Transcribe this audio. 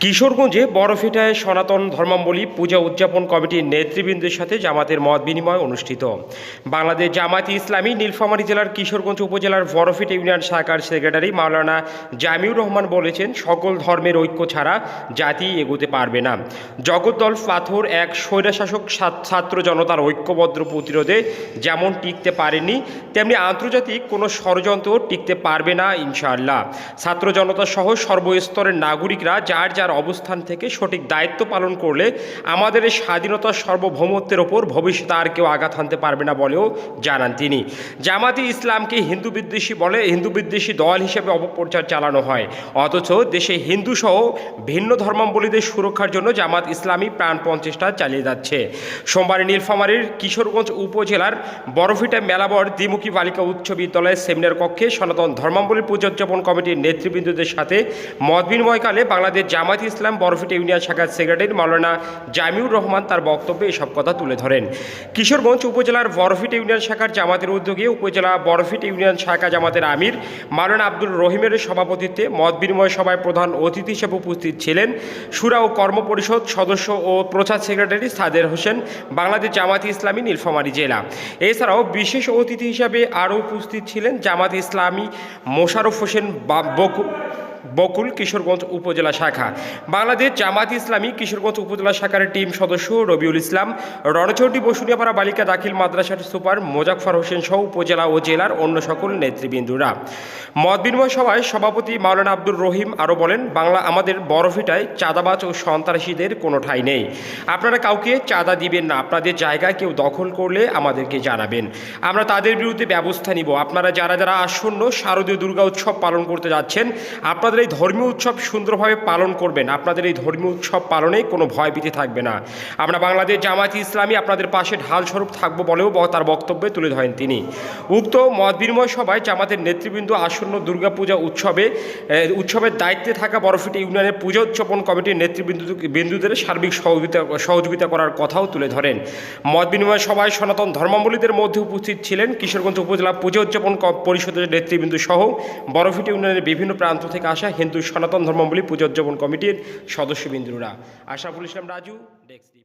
কিশোরগঞ্জে বড়ভিটায় সনাতন ধর্মাবলম্বী পূজা উদযাপন কমিটির নেতৃবৃন্দের সাথে জামাতের মত বিনিময় অনুষ্ঠিত। বাংলাদেশ জামায়াতে ইসলামী নীলফামারী জেলার কিশোরগঞ্জ উপজেলার বড়ভিটা ইউনিয়ন শাখার সেক্রেটারি মাওলানা জামিউর রহমান বলেছেন, সকল ধর্মের ঐক্য ছাড়া জাতি এগোতে পারবে না। জগদ্দল পাথর এক স্বৈরশাসক ছাত্র জনতার ঐক্যবদ্ধ প্রতিরোধে যেমন টিকতে পারেনি, তেমনি আন্তর্জাতিক কোনো ষড়যন্ত্র টিকতে পারবে না ইনশাআল্লাহ। ছাত্র জনতা সহ সর্বস্তরের নাগরিকরা যার যার অবস্থান থেকে সঠিক দায়িত্ব পালন করলে আমাদের এই স্বাধীনতার সার্বভৌমত্বের ওপর ভবিষ্যতে আর কেউ আঘাত হানতে পারবে না বলেও জানান তিনি। জামাতে ইসলামকে হিন্দু বিদ্বেষী দল হিসেবে অপপ্রচার চালানো হয়, অথচ দেশে হিন্দু সহ ভিন্ন ধর্মাবলম্বীদের সুরক্ষার জন্য জামাত ইসলামী প্রাণপণ চেষ্টা চালিয়ে যাচ্ছে। সোমবার নীলফামারীর কিশোরগঞ্জ উপজেলার বড়ভিটা মেলাবর দ্বিমুখী বালিকা উচ্চ বিদ্যালয়ের সেমিনার কক্ষে সনাতন ধর্মাবলম্বী পূজা উদযাপন কমিটির নেতৃবৃন্দদের সাথে মত বিনিময়কালে বাংলাদেশ জামায়াতে ইসলাম বড়ভিটা ইউনিয়ন শাখার সেক্রেটারি মাওলানা জামিউর রহমান তার বক্তব্যে এসব কথা তুলে ধরেন। কিশোরগঞ্জ উপজেলার বড়ভিটা ইউনিয়ন শাখার জামাতের উদ্যোগে উপজেলা বড়ভিটা ইউনিয়ন শাখা জামাতের আমির মাওলানা আব্দুর রহিমের সভাপতিত্বে মত বিনিময় সভায় প্রধান অতিথি হিসেবে উপস্থিত ছিলেন শুরা ও কর্ম পরিষদ সদস্য ও প্রচার সেক্রেটারি সাদের হোসেন, বাংলাদেশ জামায়াতে ইসলামী নীলফামারী জেলা। এছাড়াও বিশেষ অতিথি হিসাবে আরও উপস্থিত ছিলেন জামায়াতে ইসলামী মোশাররফ হোসেন বকুল কিশোরগঞ্জ উপজেলা শাখা, বাংলাদেশ জামায়াতে ইসলামী কিশোরগঞ্জ উপজেলা শাখার টিম সদস্য রবিউল ইসলাম, রণচণ্ডী বসুনিয়াপাড়া বালিকা দাখিল মাদ্রাসার সুপার মোজাফফর হোসেন সহ উপজেলা ও জেলার অন্য সকল নেতৃবৃন্দরা। মত বিনিময় সভায় সভাপতি মাওলানা আব্দুর রহিম আরও বলেন, আমাদের বড়ভিটায় চাঁদাবাজ ও সন্ত্রাসীদের কোনো ঠাঁই নেই। আপনারা কাউকে চাঁদা দিবেন না, আপনাদের জায়গায় কেউ দখল করলে আমাদেরকে জানাবেন, আমরা তাদের বিরুদ্ধে ব্যবস্থা নিব। আপনারা যারা যারা আসন্ন শারদীয় দুর্গা উৎসব পালন করতে যাচ্ছেন, আপনাদের এই ধর্মীয় উৎসব সুন্দরভাবে পালন করবেন, আপনাদের এই ধর্মীয় উৎসব পালনে কোনো ভয়ভীতি থাকবে না। আমরা বাংলাদেশ জামায়াতে ইসলামী আপনাদের পাশে ঢাল স্বরূপ থাকবো বলেও তার বক্তব্যে তুলে ধরেন তিনি। উক্ত মত বিনিময় সভায় জামাতের নেতৃবৃন্দ আসন্ন দুর্গাপূজা উৎসবের দায়িত্বে থাকা বড়ভিটা ইউনিয়নের পূজা উদযাপন কমিটির নেতৃবৃন্দদের সার্বিক সহযোগিতা করার কথাও তুলে ধরেন। মত বিনিময় সভায় সনাতন ধর্মাবলম্বীদের মধ্যে উপস্থিত ছিলেন কিশোরগঞ্জ উপজেলা পূজা উদযাপন পরিষদের নেতৃবৃন্দ সহ বড়ভিটা ইউনিয়নের বিভিন্ন প্রান্ত থেকে আসা হিন্দু সনাতন ধর্মাবলম্বী পূজা উদযাপন কমিটির সদস্যবৃন্দরা। আশরাফুল ইসলাম রাজু, ডেস্ক।